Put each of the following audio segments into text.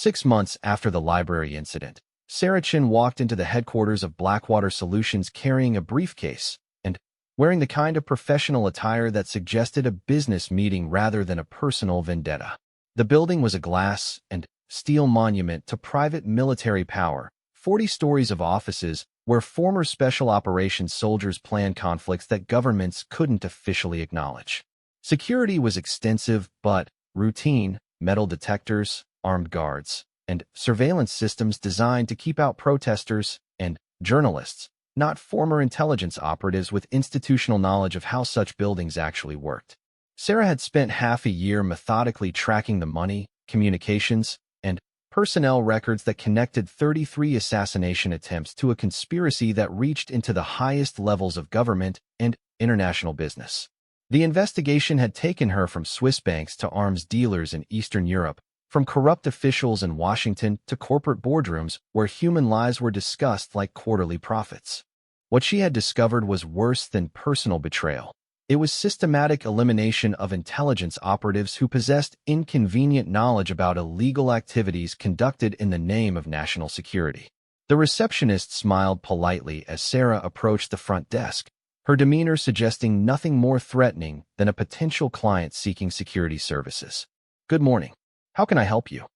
6 months after the library incident, Sarah Chin walked into the headquarters of Blackwater Solutions carrying a briefcase and wearing the kind of professional attire that suggested a business meeting rather than a personal vendetta. The building was a glass and steel monument to private military power, 40 stories of offices where former special operations soldiers planned conflicts that governments couldn't officially acknowledge. Security was extensive but routine: metal detectors, armed guards, and surveillance systems designed to keep out protesters and journalists, not former intelligence operatives with institutional knowledge of how such buildings actually worked. Sarah had spent half a year methodically tracking the money, communications, and personnel records that connected 33 assassination attempts to a conspiracy that reached into the highest levels of government and international business. The investigation had taken her from Swiss banks to arms dealers in Eastern Europe, from corrupt officials in Washington to corporate boardrooms where human lives were discussed like quarterly profits. What she had discovered was worse than personal betrayal. It was systematic elimination of intelligence operatives who possessed inconvenient knowledge about illegal activities conducted in the name of national security. The receptionist smiled politely as Sarah approached the front desk, her demeanor suggesting nothing more threatening than a potential client seeking security services. "Good morning. How can I help you?"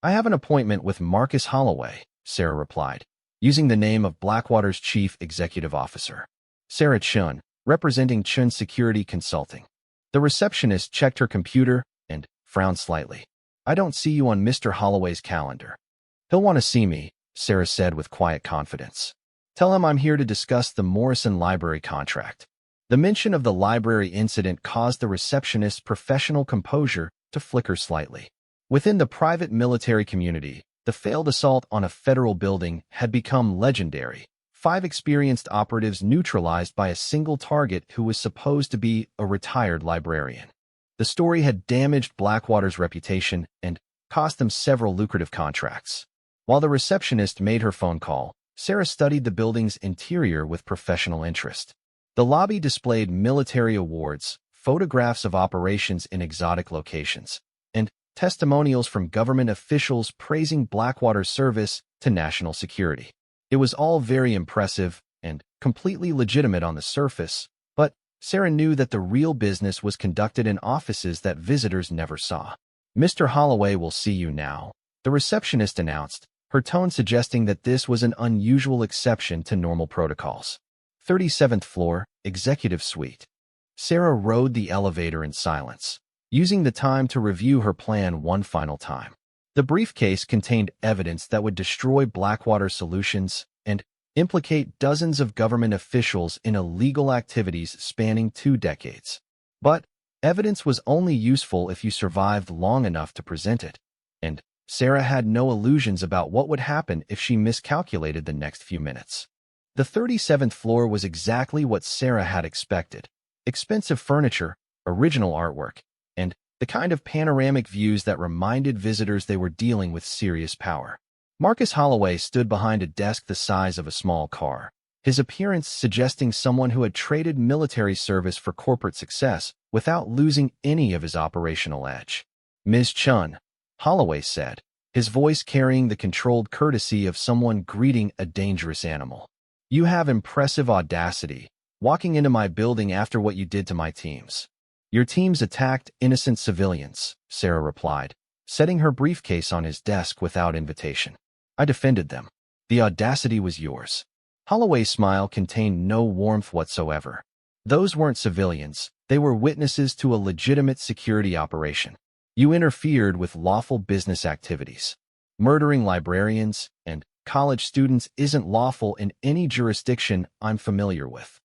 "I have an appointment with Marcus Holloway," Sarah replied, using the name of Blackwater's chief executive officer. Sarah Chun, representing Chun Security Consulting. The receptionist checked her computer and frowned slightly. "I don't see you on Mr. Holloway's calendar." "He'll want to see me," Sarah said with quiet confidence. "Tell him I'm here to discuss the Morrison Library contract." The mention of the library incident caused the receptionist's professional composure to flicker slightly. Within the private military community, the failed assault on a federal building had become legendary. 5 experienced operatives neutralized by a single target who was supposed to be a retired librarian. The story had damaged Blackwater's reputation and cost them several lucrative contracts. While the receptionist made her phone call, Sarah studied the building's interior with professional interest. The lobby displayed military awards, photographs of operations in exotic locations, and testimonials from government officials praising Blackwater's service to national security. It was all very impressive and completely legitimate on the surface, but Sarah knew that the real business was conducted in offices that visitors never saw. "Mr. Holloway will see you now," the receptionist announced, her tone suggesting that this was an unusual exception to normal protocols. 37th floor, executive suite. Sarah rode the elevator in silence, using the time to review her plan one final time. The briefcase contained evidence that would destroy Blackwater Solutions and implicate dozens of government officials in illegal activities spanning 2 decades. But evidence was only useful if you survived long enough to present it, and Sarah had no illusions about what would happen if she miscalculated the next few minutes. The 37th floor was exactly what Sarah had expected: expensive furniture, original artwork, and the kind of panoramic views that reminded visitors they were dealing with serious power. Marcus Holloway stood behind a desk the size of a small car, his appearance suggesting someone who had traded military service for corporate success without losing any of his operational edge. "Ms. Chun," Holloway said, his voice carrying the controlled courtesy of someone greeting a dangerous animal. "You have impressive audacity, walking into my building after what you did to my teams." "Your teams attacked innocent civilians," Sarah replied, setting her briefcase on his desk without invitation. "I defended them. The audacity was yours." Holloway's smile contained no warmth whatsoever. "Those weren't civilians. They were witnesses to a legitimate security operation. You interfered with lawful business activities. Murdering librarians and college students isn't lawful in any jurisdiction I'm familiar with.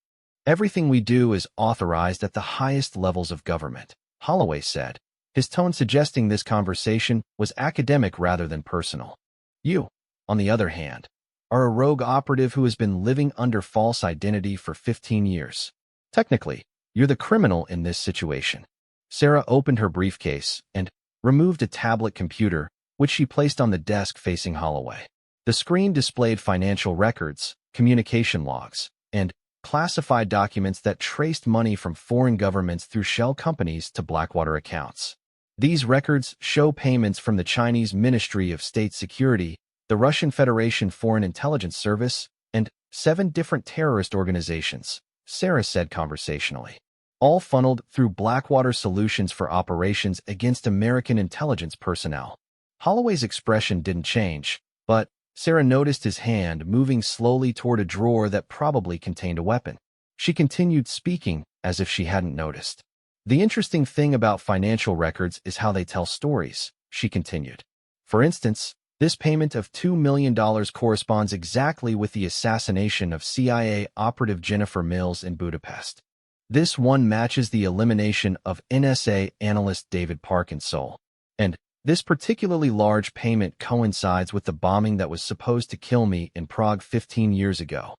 Everything we do is authorized at the highest levels of government," Holloway said, his tone suggesting this conversation was academic rather than personal. "You, on the other hand, are a rogue operative who has been living under false identity for 15 years. Technically, you're the criminal in this situation." Sarah opened her briefcase and removed a tablet computer, which she placed on the desk facing Holloway. The screen displayed financial records, communication logs, and classified documents that traced money from foreign governments through shell companies to Blackwater accounts. These records show payments from the Chinese Ministry of State Security, the Russian Federation Foreign Intelligence Service, and 7 different terrorist organizations, Sarah said conversationally, all funneled through Blackwater Solutions for operations against American intelligence personnel. Holloway's expression didn't change, but Sarah noticed his hand moving slowly toward a drawer that probably contained a weapon. She continued speaking as if she hadn't noticed. The interesting thing about financial records is how they tell stories, she continued. For instance, this payment of $2 million corresponds exactly with the assassination of CIA operative Jennifer Mills in Budapest. This one matches the elimination of NSA analyst David Parkinson. And this particularly large payment coincides with the bombing that was supposed to kill me in Prague 15 years ago.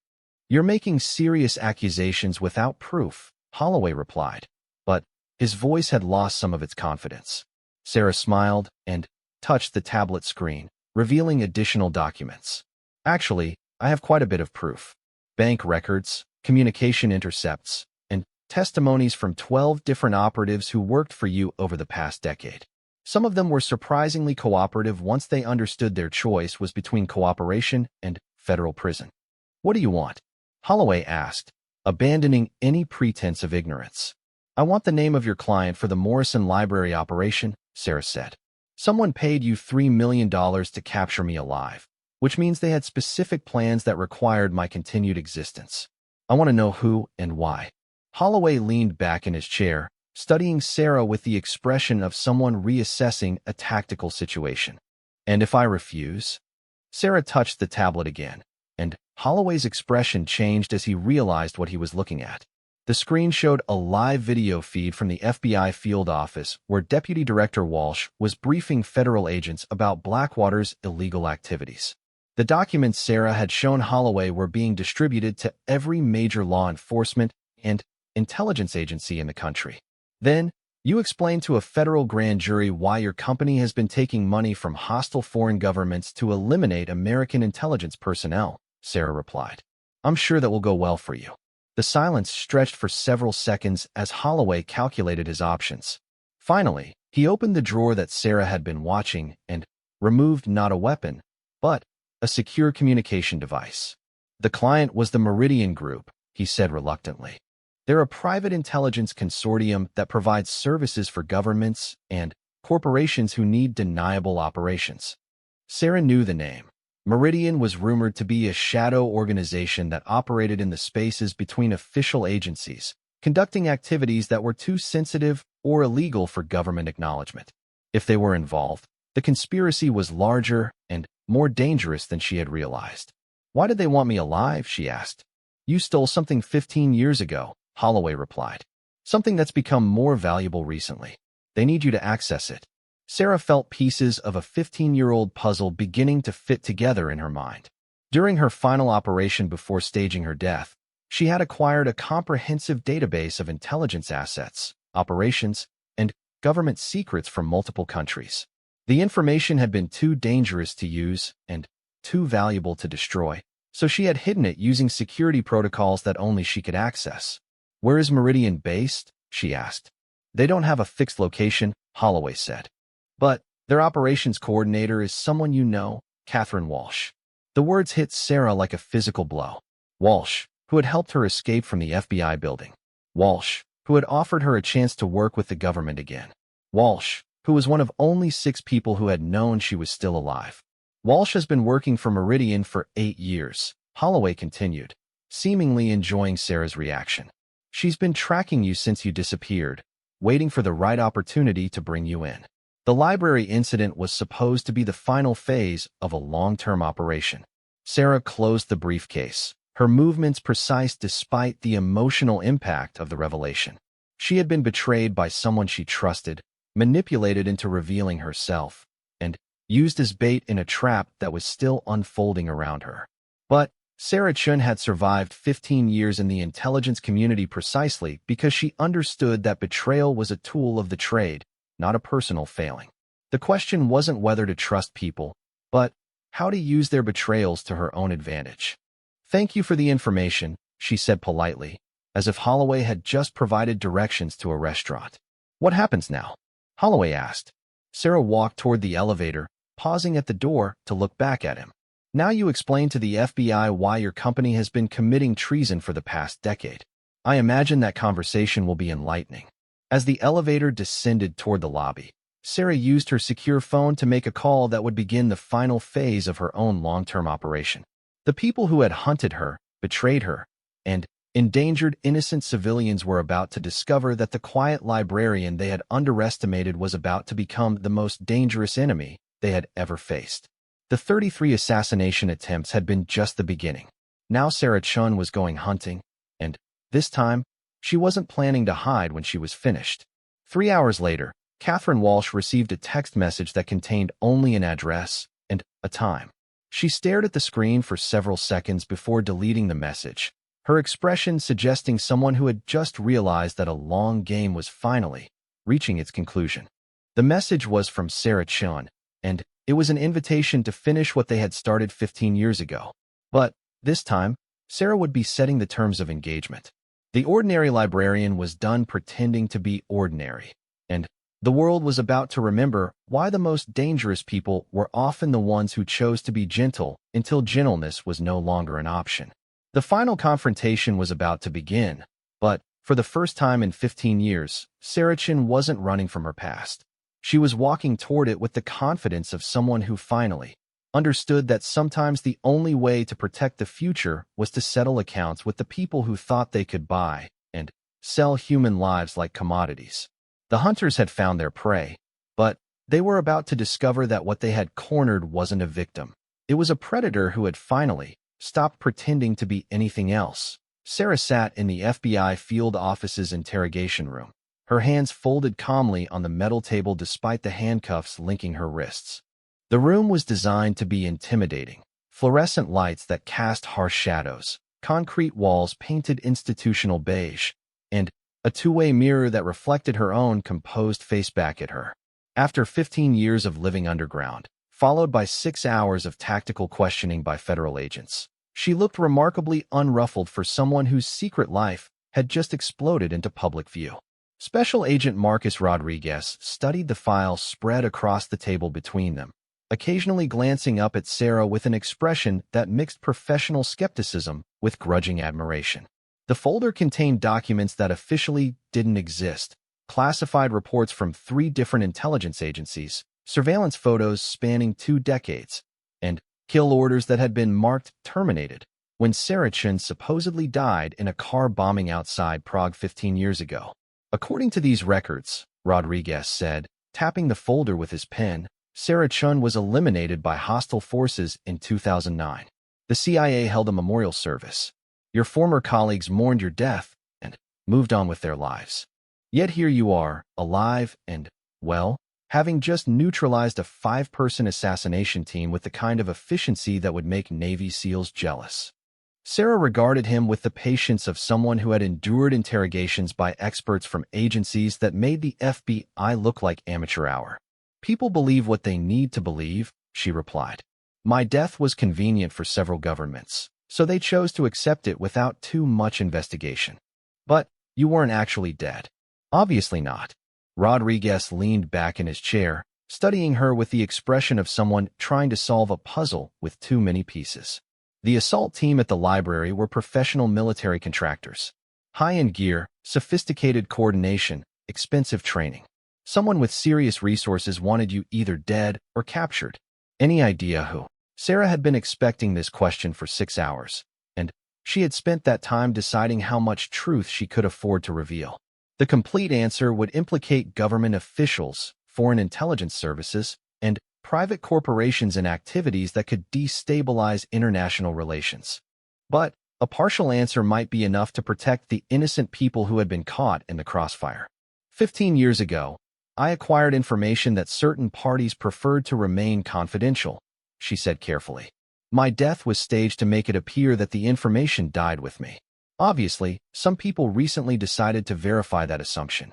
You're making serious accusations without proof, Holloway replied. But his voice had lost some of its confidence. Sarah smiled and touched the tablet screen, revealing additional documents. Actually, I have quite a bit of proof. Bank records, communication intercepts, and testimonies from 12 different operatives who worked for you over the past decade. Some of them were surprisingly cooperative once they understood their choice was between cooperation and federal prison. What do you want? Holloway asked, abandoning any pretense of ignorance. I want the name of your client for the Morrison Library operation, Sarah said. Someone paid you $3 million to capture me alive, which means they had specific plans that required my continued existence. I want to know who and why. Holloway leaned back in his chair, studying Sarah with the expression of someone reassessing a tactical situation. And if I refuse? Sarah touched the tablet again, and Holloway's expression changed as he realized what he was looking at. The screen showed a live video feed from the FBI field office where Deputy Director Walsh was briefing federal agents about Blackwater's illegal activities. The documents Sarah had shown Holloway were being distributed to every major law enforcement and intelligence agency in the country. Then, you explained to a federal grand jury why your company has been taking money from hostile foreign governments to eliminate American intelligence personnel, Sarah replied. I'm sure that will go well for you. The silence stretched for several seconds as Holloway calculated his options. Finally, he opened the drawer that Sarah had been watching and removed not a weapon, but a secure communication device. The client was the Meridian Group, he said reluctantly. They're a private intelligence consortium that provides services for governments and corporations who need deniable operations. Sarah knew the name. Meridian was rumored to be a shadow organization that operated in the spaces between official agencies, conducting activities that were too sensitive or illegal for government acknowledgement. If they were involved, the conspiracy was larger and more dangerous than she had realized. Why did they want me alive? She asked. You stole something 15 years ago, Holloway replied. Something that's become more valuable recently. They need you to access it. Sarah felt pieces of a 15-year-old puzzle beginning to fit together in her mind. During her final operation before staging her death, she had acquired a comprehensive database of intelligence assets, operations, and government secrets from multiple countries. The information had been too dangerous to use and too valuable to destroy, so she had hidden it using security protocols that only she could access. Where is Meridian based? She asked. They don't have a fixed location, Holloway said. But their operations coordinator is someone you know, Catherine Walsh. The words hit Sarah like a physical blow. Walsh, who had helped her escape from the FBI building. Walsh, who had offered her a chance to work with the government again. Walsh, who was one of only 6 people who had known she was still alive. Walsh has been working for Meridian for 8 years, Holloway continued, seemingly enjoying Sarah's reaction. She's been tracking you since you disappeared, waiting for the right opportunity to bring you in. The library incident was supposed to be the final phase of a long-term operation. Sarah closed the briefcase, her movements precise despite the emotional impact of the revelation. She had been betrayed by someone she trusted, manipulated into revealing herself, and used as bait in a trap that was still unfolding around her. But Sarah Chun had survived 15 years in the intelligence community precisely because she understood that betrayal was a tool of the trade, not a personal failing. The question wasn't whether to trust people, but how to use their betrayals to her own advantage. Thank you for the information, she said politely, as if Holloway had just provided directions to a restaurant. What happens now? Holloway asked, Sarah walked toward the elevator, pausing at the door to look back at him. Now you explain to the FBI why your company has been committing treason for the past decade. I imagine that conversation will be enlightening. As the elevator descended toward the lobby, Sarah used her secure phone to make a call that would begin the final phase of her own long-term operation. The people who had hunted her, betrayed her, and endangered innocent civilians were about to discover that the quiet librarian they had underestimated was about to become the most dangerous enemy they had ever faced. The 33 assassination attempts had been just the beginning. Now Sarah Chun was going hunting, and this time, she wasn't planning to hide when she was finished. 3 hours later, Catherine Walsh received a text message that contained only an address and a time. She stared at the screen for several seconds before deleting the message, her expression suggesting someone who had just realized that a long game was finally reaching its conclusion. The message was from Sarah Chun, and it was an invitation to finish what they had started 15 years ago. But this time, Sarah would be setting the terms of engagement. The ordinary librarian was done pretending to be ordinary, and the world was about to remember why the most dangerous people were often the ones who chose to be gentle until gentleness was no longer an option. The final confrontation was about to begin, but for the first time in 15 years, Sarah Chun wasn't running from her past. She was walking toward it with the confidence of someone who finally understood that sometimes the only way to protect the future was to settle accounts with the people who thought they could buy and sell human lives like commodities. The hunters had found their prey, but they were about to discover that what they had cornered wasn't a victim. It was a predator who had finally stopped pretending to be anything else. Sarah sat in the FBI field office's interrogation room, her hands folded calmly on the metal table despite the handcuffs linking her wrists. The room was designed to be intimidating. Fluorescent lights that cast harsh shadows, concrete walls painted institutional beige, and a two-way mirror that reflected her own composed face back at her. After 15 years of living underground, followed by 6 hours of tactical questioning by federal agents, she looked remarkably unruffled for someone whose secret life had just exploded into public view. Special Agent Marcus Rodriguez studied the files spread across the table between them, occasionally glancing up at Sarah with an expression that mixed professional skepticism with grudging admiration. The folder contained documents that officially didn't exist, classified reports from 3 different intelligence agencies, surveillance photos spanning 2 decades, and kill orders that had been marked terminated when Sarah Chun supposedly died in a car bombing outside Prague 15 years ago. According to these records, Rodriguez said, tapping the folder with his pen, Sarah Chun was eliminated by hostile forces in 2009. The CIA held a memorial service. Your former colleagues mourned your death and moved on with their lives. Yet here you are, alive and, well, having just neutralized a 5-person assassination team with the kind of efficiency that would make Navy SEALs jealous. Sarah regarded him with the patience of someone who had endured interrogations by experts from agencies that made the FBI look like amateur hour. People believe what they need to believe, she replied. My death was convenient for several governments, so they chose to accept it without too much investigation. But you weren't actually dead. Obviously not. Rodriguez leaned back in his chair, studying her with the expression of someone trying to solve a puzzle with too many pieces. The assault team at the library were professional military contractors. High-end gear, sophisticated coordination, expensive training. Someone with serious resources wanted you either dead or captured. Any idea who? Sarah had been expecting this question for 6 hours, and she had spent that time deciding how much truth she could afford to reveal. The complete answer would implicate government officials, foreign intelligence services, and private corporations in activities that could destabilize international relations. But a partial answer might be enough to protect the innocent people who had been caught in the crossfire. 15 years ago, I acquired information that certain parties preferred to remain confidential, she said carefully. My death was staged to make it appear that the information died with me. Obviously, some people recently decided to verify that assumption.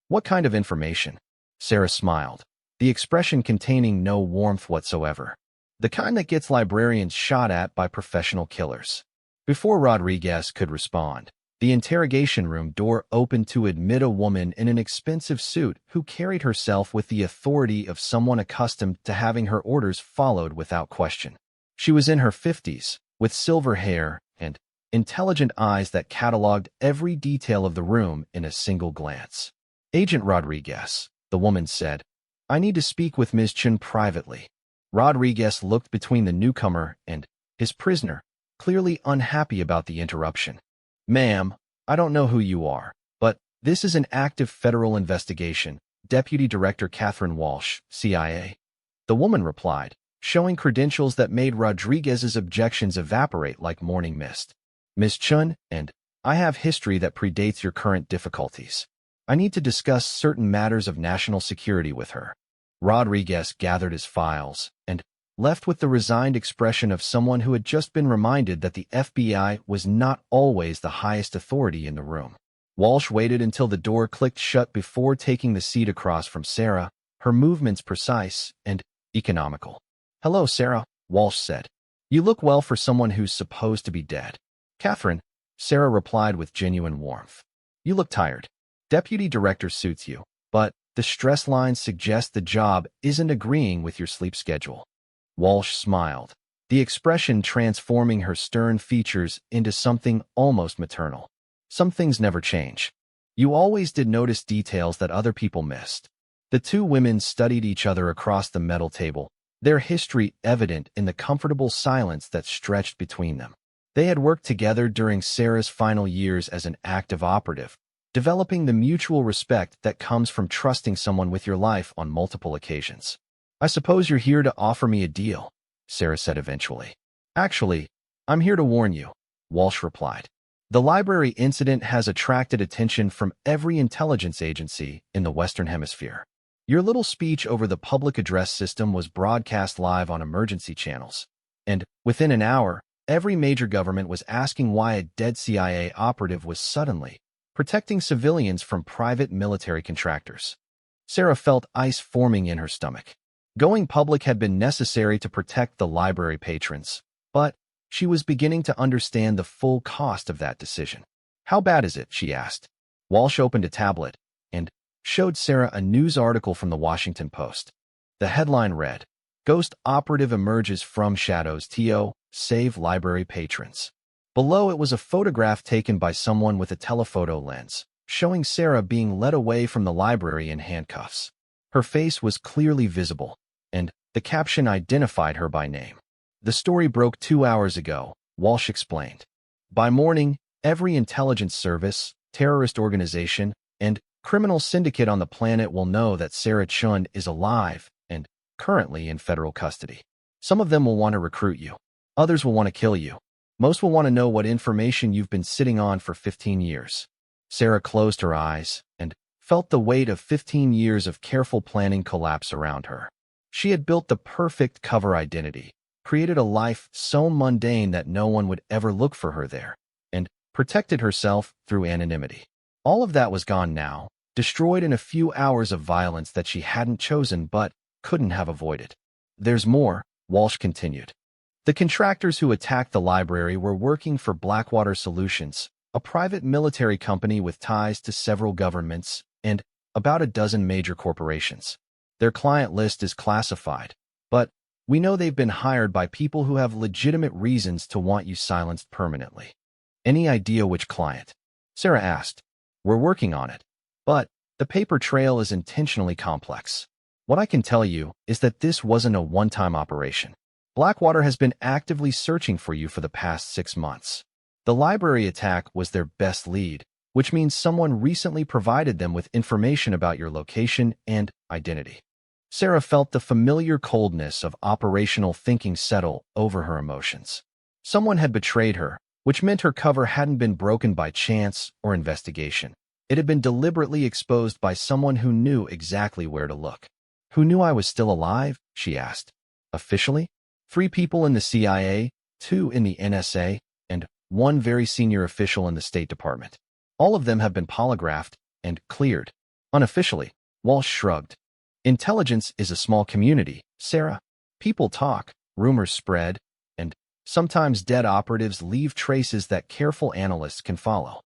What kind of information? Sarah smiled, the expression containing no warmth whatsoever. The kind that gets librarians shot at by professional killers. Before Rodriguez could respond, The interrogation room door opened to admit a woman in an expensive suit who carried herself with the authority of someone accustomed to having her orders followed without question. She was in her 50s, with silver hair and intelligent eyes that cataloged every detail of the room in a single glance. "Agent Rodriguez," the woman said, "I need to speak with Ms. Chun privately." Rodriguez looked between the newcomer and his prisoner, clearly unhappy about the interruption. "Ma'am, I don't know who you are, but this is an active federal investigation. Deputy Director Catherine Walsh, CIA." The woman replied, showing credentials that made Rodriguez's objections evaporate like morning mist. "Ms. Chun, and I have history that predates your current difficulties. I need to discuss certain matters of national security with her." Rodriguez gathered his files and left with the resigned expression of someone who had just been reminded that the FBI was not always the highest authority in the room. Walsh waited until the door clicked shut before taking the seat across from Sarah, her movements precise and economical. "Hello, Sarah," Walsh said. "You look well for someone who's supposed to be dead." "Catherine," Sarah replied with genuine warmth. "You look tired. Deputy Director suits you, but the stress lines suggest the job isn't agreeing with your sleep schedule." Walsh smiled, the expression transforming her stern features into something almost maternal. "Some things never change. You always did notice details that other people missed." The two women studied each other across the metal table, their history evident in the comfortable silence that stretched between them. They had worked together during Sarah's final years as an active operative, developing the mutual respect that comes from trusting someone with your life on multiple occasions. "I suppose you're here to offer me a deal," Sarah said eventually. "Actually, I'm here to warn you," Walsh replied. "The library incident has attracted attention from every intelligence agency in the Western Hemisphere. Your little speech over the public address system was broadcast live on emergency channels, and within an hour, every major government was asking why a dead CIA operative was suddenly protecting civilians from private military contractors." Sarah felt ice forming in her stomach. Going public had been necessary to protect the library patrons, but she was beginning to understand the full cost of that decision. "How bad is it?" she asked. Walsh opened a tablet and showed Sarah a news article from the Washington Post. The headline read, "Ghost Operative Emerges from Shadows to Save Library Patrons." Below it was a photograph taken by someone with a telephoto lens, showing Sarah being led away from the library in handcuffs. Her face was clearly visible, and the caption identified her by name. "The story broke 2 hours ago," Walsh explained. "By morning, every intelligence service, terrorist organization, and criminal syndicate on the planet will know that Sarah Chun is alive and currently in federal custody. Some of them will want to recruit you. Others will want to kill you. Most will want to know what information you've been sitting on for 15 years. Sarah closed her eyes and felt the weight of 15 years of careful planning collapse around her. She had built the perfect cover identity, created a life so mundane that no one would ever look for her there, and protected herself through anonymity. All of that was gone now, destroyed in a few hours of violence that she hadn't chosen but couldn't have avoided. "There's more," Walsh continued. "The contractors who attacked the library were working for Blackwater Solutions, a private military company with ties to several governments and about a dozen major corporations. Their client list is classified, but we know they've been hired by people who have legitimate reasons to want you silenced permanently." "Any idea which client?" Sarah asked. "We're working on it, but the paper trail is intentionally complex. What I can tell you is that this wasn't a one-time operation. Blackwater has been actively searching for you for the past 6 months. The library attack was their best lead, which means someone recently provided them with information about your location and identity." Sarah felt the familiar coldness of operational thinking settle over her emotions. Someone had betrayed her, which meant her cover hadn't been broken by chance or investigation. It had been deliberately exposed by someone who knew exactly where to look. "Who knew I was still alive?" she asked. "Officially? 3 people in the CIA, 2 in the NSA, and 1 very senior official in the State Department. All of them have been polygraphed and cleared." "Unofficially," Walsh shrugged. "Intelligence is a small community, Sarah. People talk, rumors spread, and sometimes dead operatives leave traces that careful analysts can follow.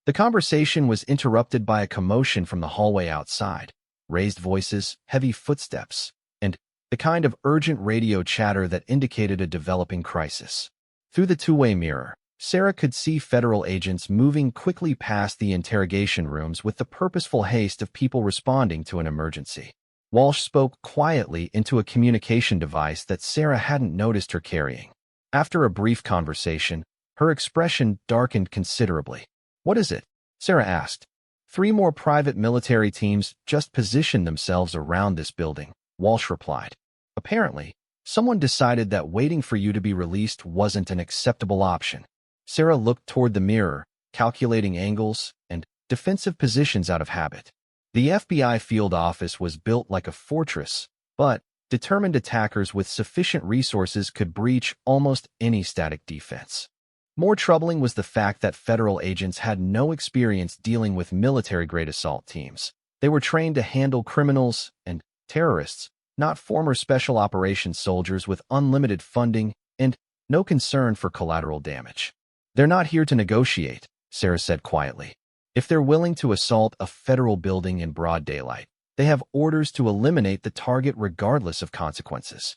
The conversation was interrupted by a commotion from the hallway outside, raised voices, heavy footsteps, and the kind of urgent radio chatter that indicated a developing crisis. Through the two-way mirror, Sarah could see federal agents moving quickly past the interrogation rooms with the purposeful haste of people responding to an emergency. Walsh spoke quietly into a communication device that Sarah hadn't noticed her carrying. After a brief conversation, her expression darkened considerably. "What is it?" Sarah asked. "3 more private military teams just positioned themselves around this building," Walsh replied. "Apparently, someone decided that waiting for you to be released wasn't an acceptable option." Sarah looked toward the mirror, calculating angles and defensive positions out of habit. The FBI field office was built like a fortress, but determined attackers with sufficient resources could breach almost any static defense. More troubling was the fact that federal agents had no experience dealing with military-grade assault teams. They were trained to handle criminals and terrorists, not former special operations soldiers with unlimited funding and no concern for collateral damage. "They're not here to negotiate," Sarah said quietly. "If they're willing to assault a federal building in broad daylight, they have orders to eliminate the target regardless of consequences."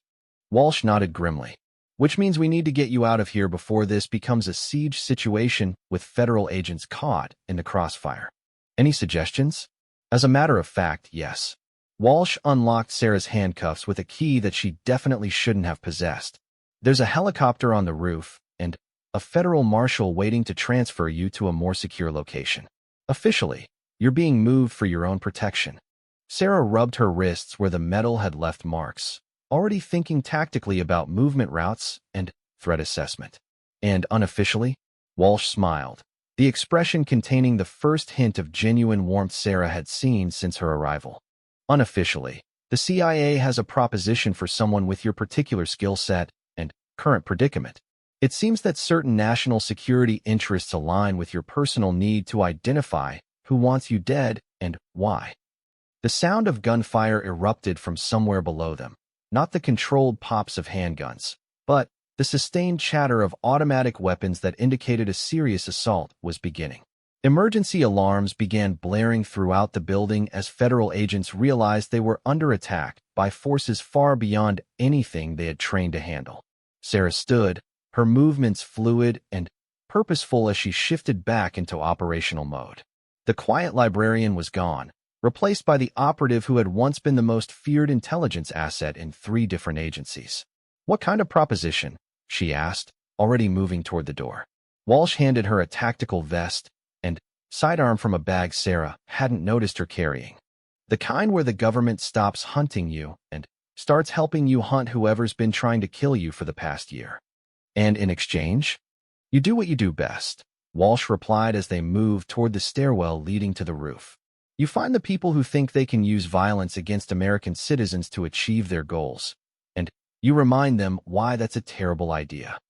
Walsh nodded grimly. "Which means we need to get you out of here before this becomes a siege situation with federal agents caught in the crossfire. Any suggestions?" As a matter of fact, yes. Walsh unlocked Sarah's handcuffs with a key that she definitely shouldn't have possessed. "There's a helicopter on the roof and a federal marshal waiting to transfer you to a more secure location. Officially, you're being moved for your own protection." Sarah rubbed her wrists where the metal had left marks, already thinking tactically about movement routes and threat assessment. "And unofficially?" Walsh smiled, the expression containing the first hint of genuine warmth Sarah had seen since her arrival. "Unofficially, the CIA has a proposition for someone with your particular skill set and current predicament. It seems that certain national security interests align with your personal need to identify who wants you dead and why." The sound of gunfire erupted from somewhere below them, not the controlled pops of handguns, but the sustained chatter of automatic weapons that indicated a serious assault was beginning. Emergency alarms began blaring throughout the building as federal agents realized they were under attack by forces far beyond anything they had trained to handle. Sarah stood, her movements fluid and purposeful as she shifted back into operational mode. The quiet librarian was gone, replaced by the operative who had once been the most feared intelligence asset in 3 different agencies. "What kind of proposition?" she asked, already moving toward the door. Walsh handed her a tactical vest and sidearm from a bag Sarah hadn't noticed her carrying. "The kind where the government stops hunting you and starts helping you hunt whoever's been trying to kill you for the past year. And in exchange, you do what you do best," Walsh replied as they moved toward the stairwell leading to the roof. "You find the people who think they can use violence against American citizens to achieve their goals, and you remind them why that's a terrible idea."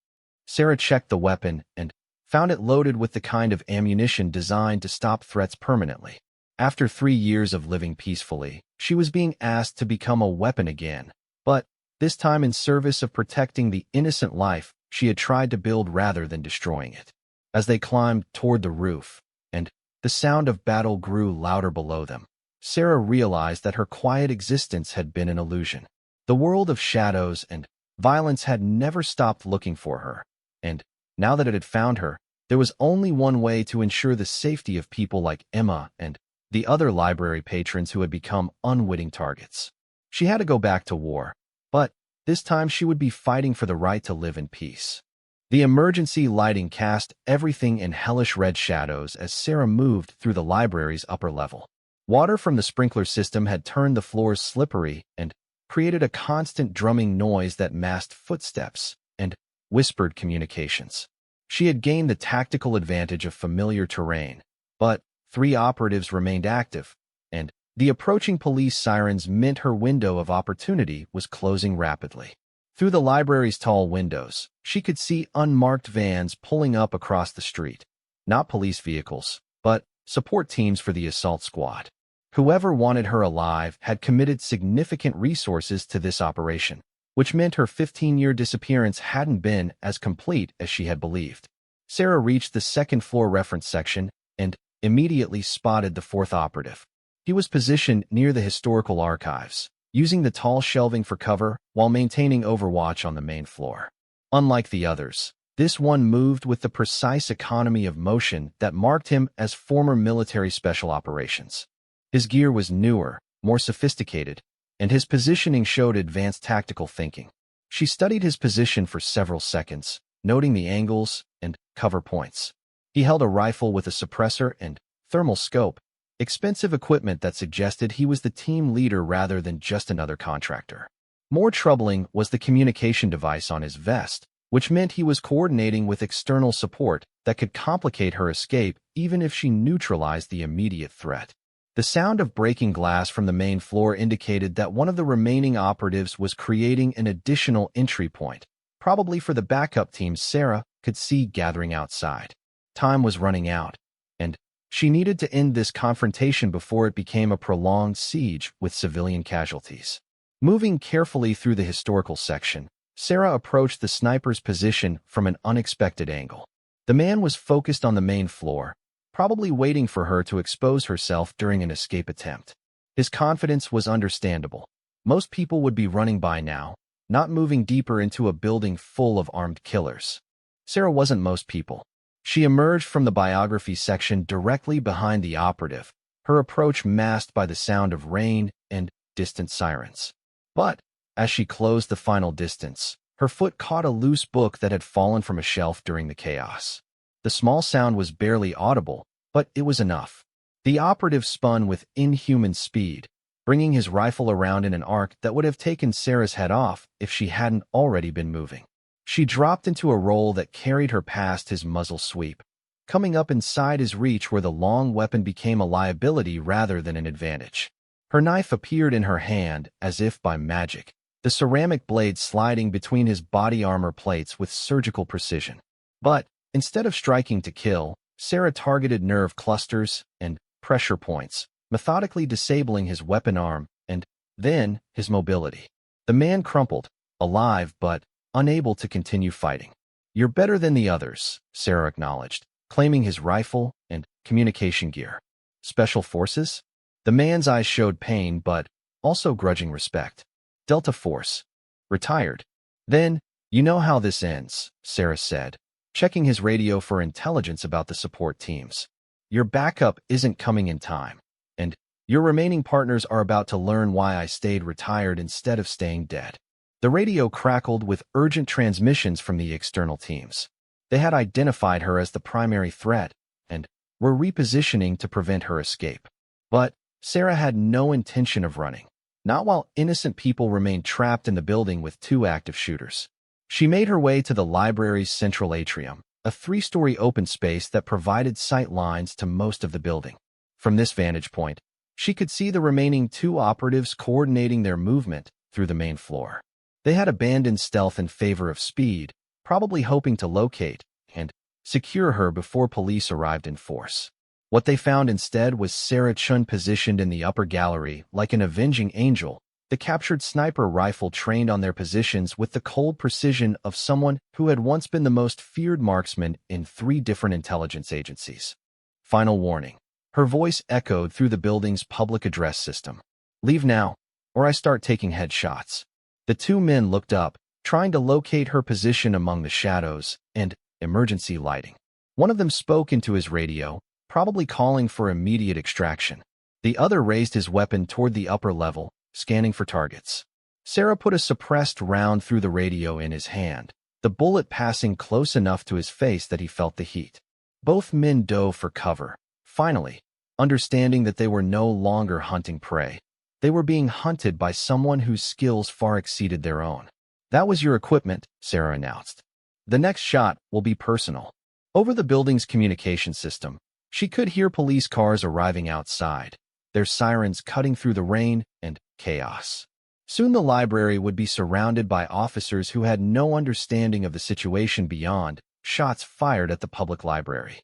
Sarah checked the weapon and found it loaded with the kind of ammunition designed to stop threats permanently. After 3 years of living peacefully, she was being asked to become a weapon again, but this time in service of protecting the innocent life she had tried to build rather than destroying it. As they climbed toward the roof, and the sound of battle grew louder below them, Sarah realized that her quiet existence had been an illusion. The world of shadows and violence had never stopped looking for her, and now that it had found her, there was only one way to ensure the safety of people like Emma and the other library patrons who had become unwitting targets. She had to go back to war, but this time she would be fighting for the right to live in peace. The emergency lighting cast everything in hellish red shadows as Sarah moved through the library's upper level. Water from the sprinkler system had turned the floors slippery and created a constant drumming noise that masked footsteps and whispered communications. She had gained the tactical advantage of familiar terrain, but 3 operatives remained active, and the approaching police sirens meant her window of opportunity was closing rapidly. Through the library's tall windows, she could see unmarked vans pulling up across the street. Not police vehicles, but support teams for the assault squad. Whoever wanted her alive had committed significant resources to this operation, which meant her 15-year disappearance hadn't been as complete as she had believed. Sarah reached the second-floor reference section and immediately spotted the fourth operative. He was positioned near the historical archives, using the tall shelving for cover while maintaining overwatch on the main floor. Unlike the others, this one moved with the precise economy of motion that marked him as former military special operations. His gear was newer, more sophisticated, and his positioning showed advanced tactical thinking. She studied his position for several seconds, noting the angles and cover points. He held a rifle with a suppressor and thermal scope, expensive equipment that suggested he was the team leader rather than just another contractor. More troubling was the communication device on his vest, which meant he was coordinating with external support that could complicate her escape even if she neutralized the immediate threat. The sound of breaking glass from the main floor indicated that one of the remaining operatives was creating an additional entry point, probably for the backup team Sarah could see gathering outside. Time was running out, and she needed to end this confrontation before it became a prolonged siege with civilian casualties. Moving carefully through the historical section, Sarah approached the sniper's position from an unexpected angle. The man was focused on the main floor, probably waiting for her to expose herself during an escape attempt. His confidence was understandable. Most people would be running by now, not moving deeper into a building full of armed killers. Sarah wasn't most people. She emerged from the biography section directly behind the operative, her approach masked by the sound of rain and distant sirens. But, as she closed the final distance, her foot caught a loose book that had fallen from a shelf during the chaos. The small sound was barely audible, but it was enough. The operative spun with inhuman speed, bringing his rifle around in an arc that would have taken Sarah's head off if she hadn't already been moving. She dropped into a roll that carried her past his muzzle sweep, coming up inside his reach where the long weapon became a liability rather than an advantage. Her knife appeared in her hand as if by magic, the ceramic blade sliding between his body armor plates with surgical precision. But, instead of striking to kill, Sarah targeted nerve clusters and pressure points, methodically disabling his weapon arm and, then, his mobility. The man crumpled, alive but unable to continue fighting. "You're better than the others," Sarah acknowledged, claiming his rifle and communication gear. "Special forces?" The man's eyes showed pain but also grudging respect. "Delta Force. Retired." "Then, you know how this ends," Sarah said, checking his radio for intelligence about the support teams. "Your backup isn't coming in time, and your remaining partners are about to learn why I stayed retired instead of staying dead." The radio crackled with urgent transmissions from the external teams. They had identified her as the primary threat and were repositioning to prevent her escape. But Sarah had no intention of running, not while innocent people remained trapped in the building with two active shooters. She made her way to the library's central atrium, a three-story open space that provided sight lines to most of the building. From this vantage point, she could see the remaining two operatives coordinating their movement through the main floor. They had abandoned stealth in favor of speed, probably hoping to locate and secure her before police arrived in force. What they found instead was Sarah Chun positioned in the upper gallery like an avenging angel, the captured sniper rifle trained on their positions with the cold precision of someone who had once been the most feared marksman in 3 different intelligence agencies. Final warning. Her voice echoed through the building's public address system. "Leave now, or I start taking headshots." The two men looked up, trying to locate her position among the shadows and emergency lighting. One of them spoke into his radio, probably calling for immediate extraction. The other raised his weapon toward the upper level, scanning for targets. Sarah put a suppressed round through the radio in his hand, the bullet passing close enough to his face that he felt the heat. Both men dove for cover. Finally, understanding that they were no longer hunting prey, they were being hunted by someone whose skills far exceeded their own. "That was your equipment," Sarah announced. "The next shot will be personal." Over the building's communication system, she could hear police cars arriving outside, their sirens cutting through the rain and chaos. Soon the library would be surrounded by officers who had no understanding of the situation beyond shots fired at the public library.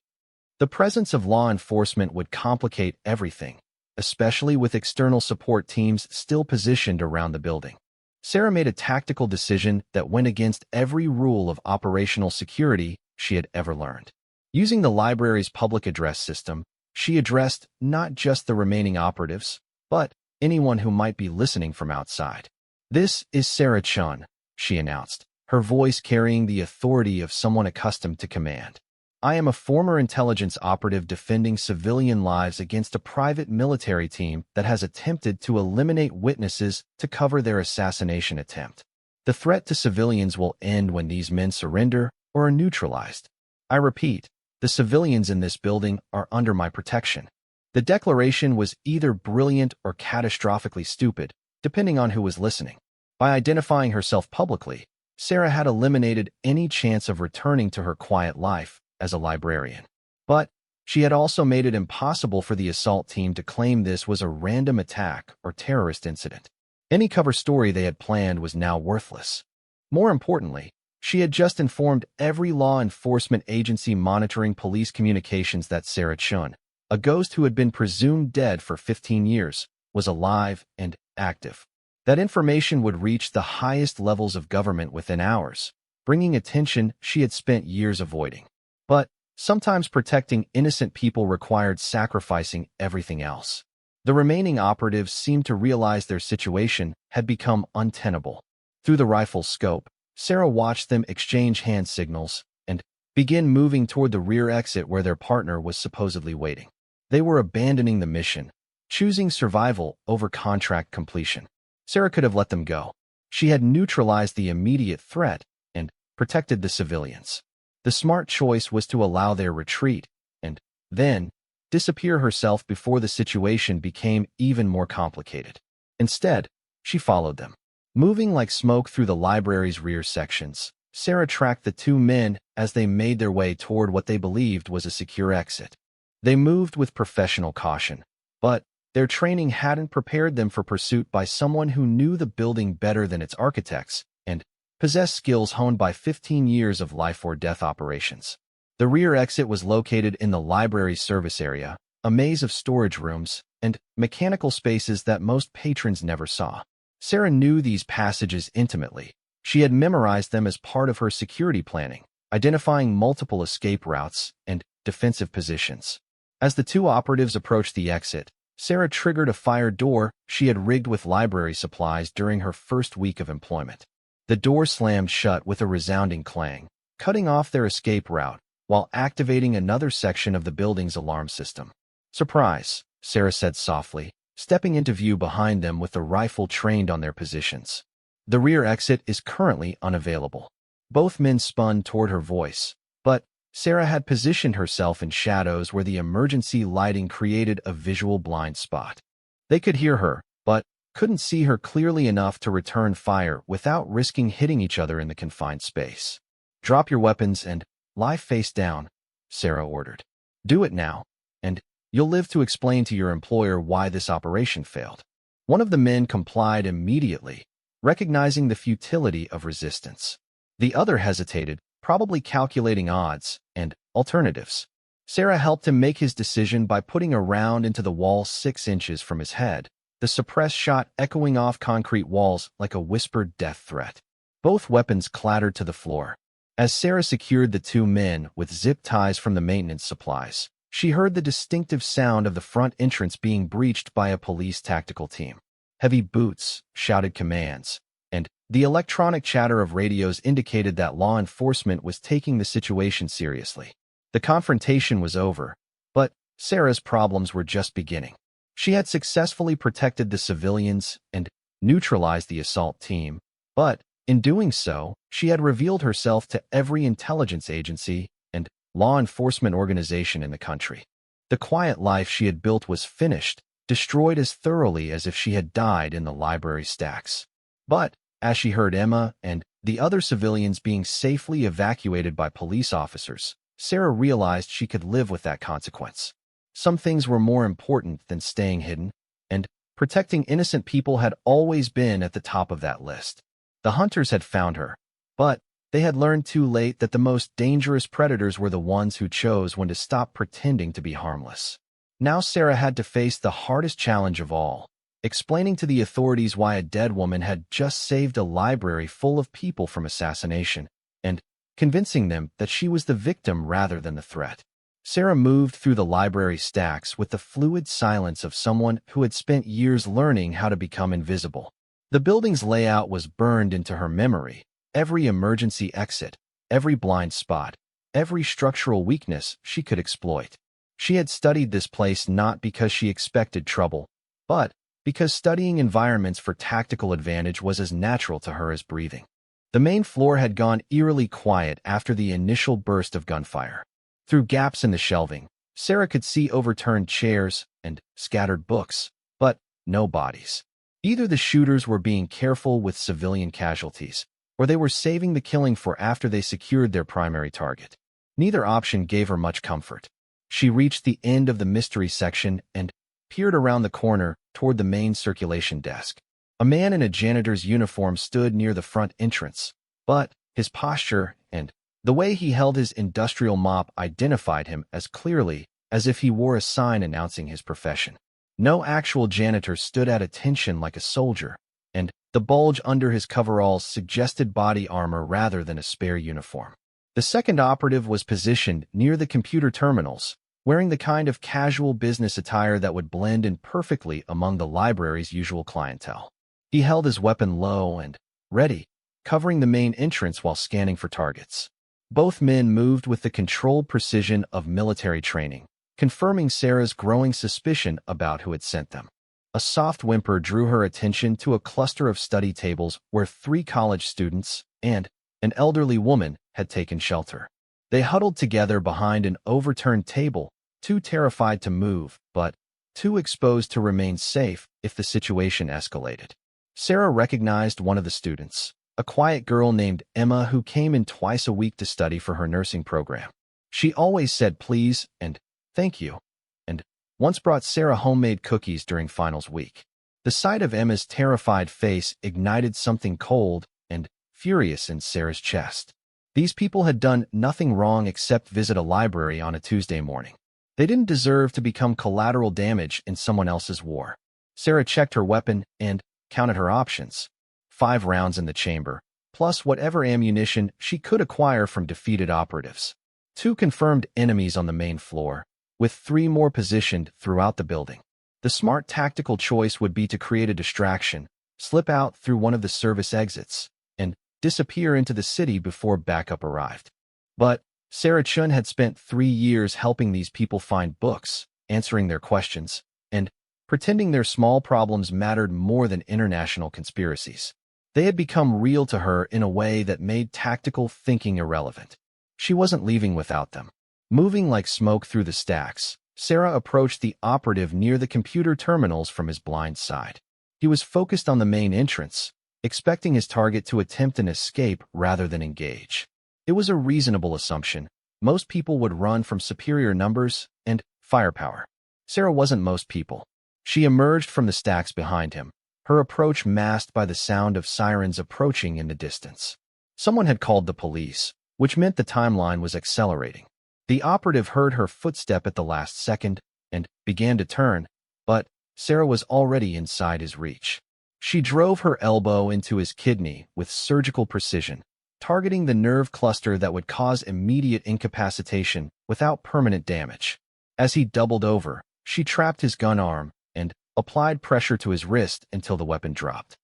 The presence of law enforcement would complicate everything, especially with external support teams still positioned around the building. Sarah made a tactical decision that went against every rule of operational security she had ever learned. Using the library's public address system, she addressed not just the remaining operatives, but anyone who might be listening from outside. "This is Sarah Chun," she announced, her voice carrying the authority of someone accustomed to command. "I am a former intelligence operative defending civilian lives against a private military team that has attempted to eliminate witnesses to cover their assassination attempt. The threat to civilians will end when these men surrender or are neutralized. I repeat, the civilians in this building are under my protection." The declaration was either brilliant or catastrophically stupid, depending on who was listening. By identifying herself publicly, Sarah had eliminated any chance of returning to her quiet life as a librarian. But she had also made it impossible for the assault team to claim this was a random attack or terrorist incident. Any cover story they had planned was now worthless. More importantly, she had just informed every law enforcement agency monitoring police communications that Sarah Chun, a ghost who had been presumed dead for 15 years, was alive and active. That information would reach the highest levels of government within hours, bringing attention she had spent years avoiding. But sometimes protecting innocent people required sacrificing everything else. The remaining operatives seemed to realize their situation had become untenable. Through the rifle's scope, Sarah watched them exchange hand signals and begin moving toward the rear exit where their partner was supposedly waiting. They were abandoning the mission, choosing survival over contract completion. Sarah could have let them go. She had neutralized the immediate threat and protected the civilians. The smart choice was to allow their retreat and then disappear herself before the situation became even more complicated. Instead, she followed them. Moving like smoke through the library's rear sections, Sarah tracked the two men as they made their way toward what they believed was a secure exit. They moved with professional caution, but their training hadn't prepared them for pursuit by someone who knew the building better than its architects and possessed skills honed by 15 years of life-or-death operations. The rear exit was located in the library's service area, a maze of storage rooms and mechanical spaces that most patrons never saw. Sarah knew these passages intimately. She had memorized them as part of her security planning, identifying multiple escape routes and defensive positions. As the two operatives approached the exit, Sarah triggered a fire door she had rigged with library supplies during her first week of employment. The door slammed shut with a resounding clang, cutting off their escape route while activating another section of the building's alarm system. "Surprise," Sarah said softly, stepping into view behind them with the rifle trained on their positions. "The rear exit is currently unavailable." Both men spun toward her voice, but Sarah had positioned herself in shadows where the emergency lighting created a visual blind spot. They could hear her, but couldn't see her clearly enough to return fire without risking hitting each other in the confined space. "Drop your weapons and lie face down," Sarah ordered. "Do it now, and you'll live to explain to your employer why this operation failed." One of the men complied immediately, recognizing the futility of resistance. The other hesitated, probably calculating odds and alternatives. Sarah helped him make his decision by putting a round into the wall 6 inches from his head, the suppressed shot echoing off concrete walls like a whispered death threat. Both weapons clattered to the floor. As Sarah secured the two men with zip ties from the maintenance supplies, she heard the distinctive sound of the front entrance being breached by a police tactical team. Heavy boots shouted commands, and the electronic chatter of radios indicated that law enforcement was taking the situation seriously. The confrontation was over, but Sarah's problems were just beginning. She had successfully protected the civilians and neutralized the assault team, but in doing so, she had revealed herself to every intelligence agency and law enforcement organization in the country. The quiet life she had built was finished, destroyed as thoroughly as if she had died in the library stacks. But as she heard Emma and the other civilians being safely evacuated by police officers, Sarah realized she could live with that consequence. Some things were more important than staying hidden, and protecting innocent people had always been at the top of that list. The hunters had found her, but they had learned too late that the most dangerous predators were the ones who chose when to stop pretending to be harmless. Now Sarah had to face the hardest challenge of all, explaining to the authorities why a dead woman had just saved a library full of people from assassination, and convincing them that she was the victim rather than the threat. Sarah moved through the library stacks with the fluid silence of someone who had spent years learning how to become invisible. The building's layout was burned into her memory. Every emergency exit, every blind spot, every structural weakness she could exploit. She had studied this place not because she expected trouble, but because studying environments for tactical advantage was as natural to her as breathing. The main floor had gone eerily quiet after the initial burst of gunfire. Through gaps in the shelving, Sarah could see overturned chairs and scattered books, but no bodies. Either the shooters were being careful with civilian casualties, or they were saving the killing for after they secured their primary target. Neither option gave her much comfort. She reached the end of the mystery section and peered around the corner toward the main circulation desk. A man in a janitor's uniform stood near the front entrance, but his posture and the way he held his industrial mop identified him as clearly as if he wore a sign announcing his profession. No actual janitor stood at attention like a soldier, and the bulge under his coveralls suggested body armor rather than a spare uniform. The second operative was positioned near the computer terminals, wearing the kind of casual business attire that would blend in perfectly among the library's usual clientele. He held his weapon low and ready, covering the main entrance while scanning for targets. Both men moved with the controlled precision of military training, confirming Sarah's growing suspicion about who had sent them. A soft whimper drew her attention to a cluster of study tables where 3 college students and an elderly woman had taken shelter. They huddled together behind an overturned table, too terrified to move, but too exposed to remain safe if the situation escalated. Sarah recognized one of the students, a quiet girl named Emma who came in twice a week to study for her nursing program. She always said please and thank you, and once brought Sarah homemade cookies during finals week. The sight of Emma's terrified face ignited something cold and furious in Sarah's chest. These people had done nothing wrong except visit a library on a Tuesday morning. They didn't deserve to become collateral damage in someone else's war. Sarah checked her weapon and counted her options. 5 rounds in the chamber, plus whatever ammunition she could acquire from defeated operatives. 2 confirmed enemies on the main floor, with 3 more positioned throughout the building. The smart tactical choice would be to create a distraction, slip out through one of the service exits, and disappear into the city before backup arrived. But Sarah Chun had spent 3 years helping these people find books, answering their questions, and pretending their small problems mattered more than international conspiracies. They had become real to her in a way that made tactical thinking irrelevant. She wasn't leaving without them. Moving like smoke through the stacks, Sarah approached the operative near the computer terminals from his blind side. He was focused on the main entrance, expecting his target to attempt an escape rather than engage. It was a reasonable assumption. Most people would run from superior numbers and firepower. Sarah wasn't most people. She emerged from the stacks behind him, her approach masked by the sound of sirens approaching in the distance. Someone had called the police, which meant the timeline was accelerating. The operative heard her footstep at the last second and began to turn, but Sarah was already inside his reach. She drove her elbow into his kidney with surgical precision, targeting the nerve cluster that would cause immediate incapacitation without permanent damage. As he doubled over, she trapped his gun arm and applied pressure to his wrist until the weapon dropped.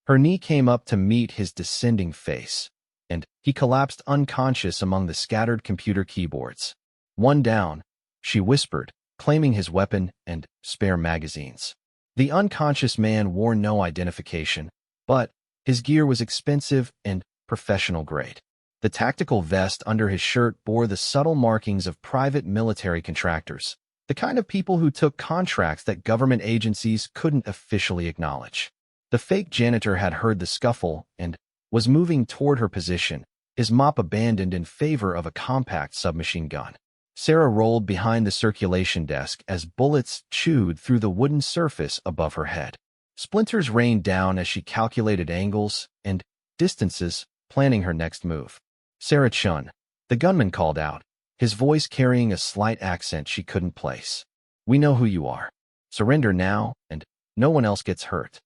Her knee came up to meet his descending face, and he collapsed unconscious among the scattered computer keyboards. "One down," she whispered, claiming his weapon and spare magazines. The unconscious man wore no identification, but his gear was expensive and professional grade. The tactical vest under his shirt bore the subtle markings of private military contractors, the kind of people who took contracts that government agencies couldn't officially acknowledge. The fake janitor had heard the scuffle and was moving toward her position, his mop abandoned in favor of a compact submachine gun. Sarah rolled behind the circulation desk as bullets chewed through the wooden surface above her head. Splinters rained down as she calculated angles and distances, planning her next move. "Sarah Chun," the gunman called out, his voice carrying a slight accent she couldn't place. "We know who you are. Surrender now, and no one else gets hurt."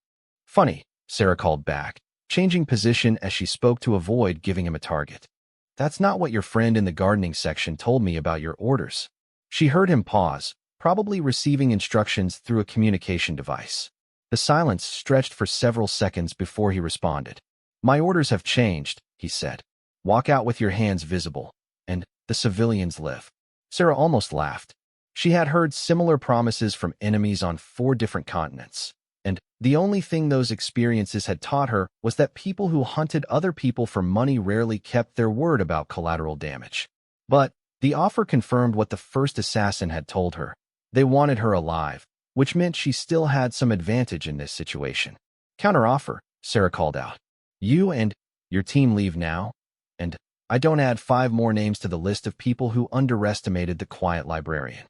"Funny," Sarah called back, changing position as she spoke to avoid giving him a target. "That's not what your friend in the gardening section told me about your orders." She heard him pause, probably receiving instructions through a communication device. The silence stretched for several seconds before he responded. "My orders have changed," he said. "Walk out with your hands visible, and the civilians live." Sarah almost laughed. She had heard similar promises from enemies on 4 different continents, and the only thing those experiences had taught her was that people who hunted other people for money rarely kept their word about collateral damage. But the offer confirmed what the first assassin had told her. They wanted her alive, which meant she still had some advantage in this situation. "Counteroffer," Sarah called out. "You and your team leave now, and I don't add 5 more names to the list of people who underestimated the quiet librarian."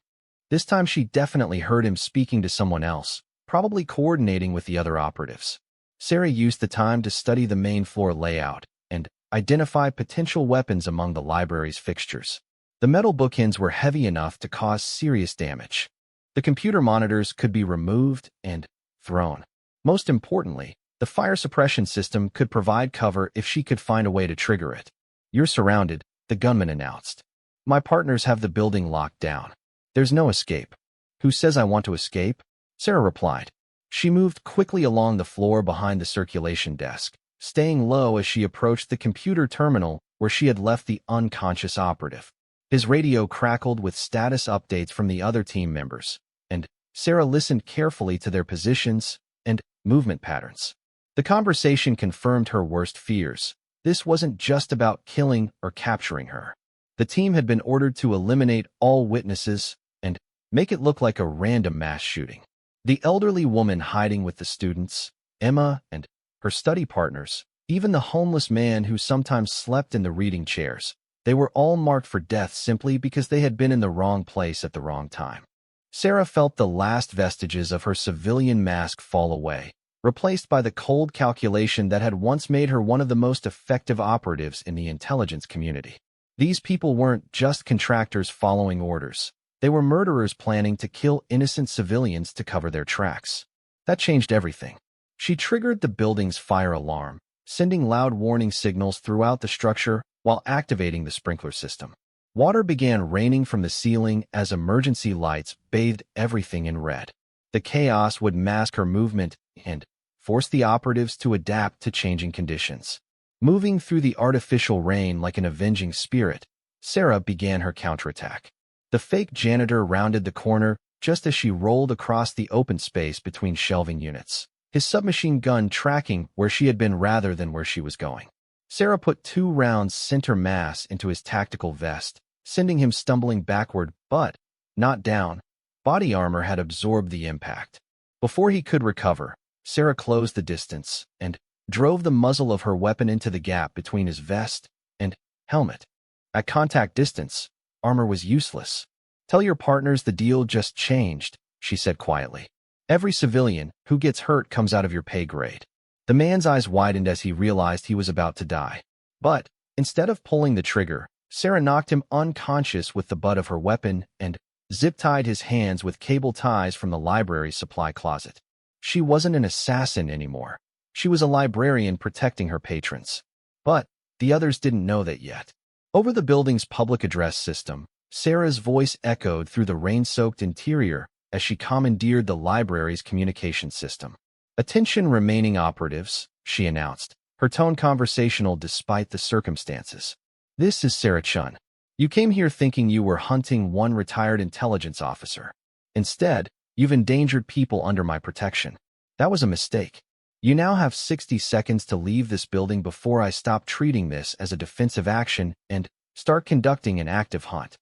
This time she definitely heard him speaking to someone else, probably coordinating with the other operatives. Sarah used the time to study the main floor layout and identify potential weapons among the library's fixtures. The metal bookends were heavy enough to cause serious damage. The computer monitors could be removed and thrown. Most importantly, the fire suppression system could provide cover if she could find a way to trigger it. "You're surrounded," the gunman announced. "My partners have the building locked down. There's no escape." "Who says I want to escape?" Sarah replied. She moved quickly along the floor behind the circulation desk, staying low as she approached the computer terminal where she had left the unconscious operative. His radio crackled with status updates from the other team members, and Sarah listened carefully to their positions and movement patterns. The conversation confirmed her worst fears. This wasn't just about killing or capturing her. The team had been ordered to eliminate all witnesses and make it look like a random mass shooting. The elderly woman hiding with the students, Emma, and her study partners, even the homeless man who sometimes slept in the reading chairs, they were all marked for death simply because they had been in the wrong place at the wrong time. Sarah felt the last vestiges of her civilian mask fall away, replaced by the cold calculation that had once made her one of the most effective operatives in the intelligence community. These people weren't just contractors following orders. They were murderers planning to kill innocent civilians to cover their tracks. That changed everything. She triggered the building's fire alarm, sending loud warning signals throughout the structure while activating the sprinkler system. Water began raining from the ceiling as emergency lights bathed everything in red. The chaos would mask her movement and force the operatives to adapt to changing conditions. Moving through the artificial rain like an avenging spirit, Sarah began her counterattack. The fake janitor rounded the corner just as she rolled across the open space between shelving units, his submachine gun tracking where she had been rather than where she was going. Sarah put 2 rounds center mass into his tactical vest, sending him stumbling backward, but not down. Body armor had absorbed the impact. Before he could recover, Sarah closed the distance and drove the muzzle of her weapon into the gap between his vest and helmet. At contact distance, armor was useless. "Tell your partners the deal just changed," she said quietly. "Every civilian who gets hurt comes out of your pay grade." The man's eyes widened as he realized he was about to die. But instead of pulling the trigger, Sarah knocked him unconscious with the butt of her weapon and zip-tied his hands with cable ties from the library's supply closet. She wasn't an assassin anymore. She was a librarian protecting her patrons. But the others didn't know that yet. Over the building's public address system, Sarah's voice echoed through the rain-soaked interior as she commandeered the library's communication system. "Attention remaining operatives," she announced, her tone conversational despite the circumstances. "This is Sarah Chun. You came here thinking you were hunting one retired intelligence officer. Instead, you've endangered people under my protection. That was a mistake. You now have 60 seconds to leave this building before I stop treating this as a defensive action and start conducting an active hunt.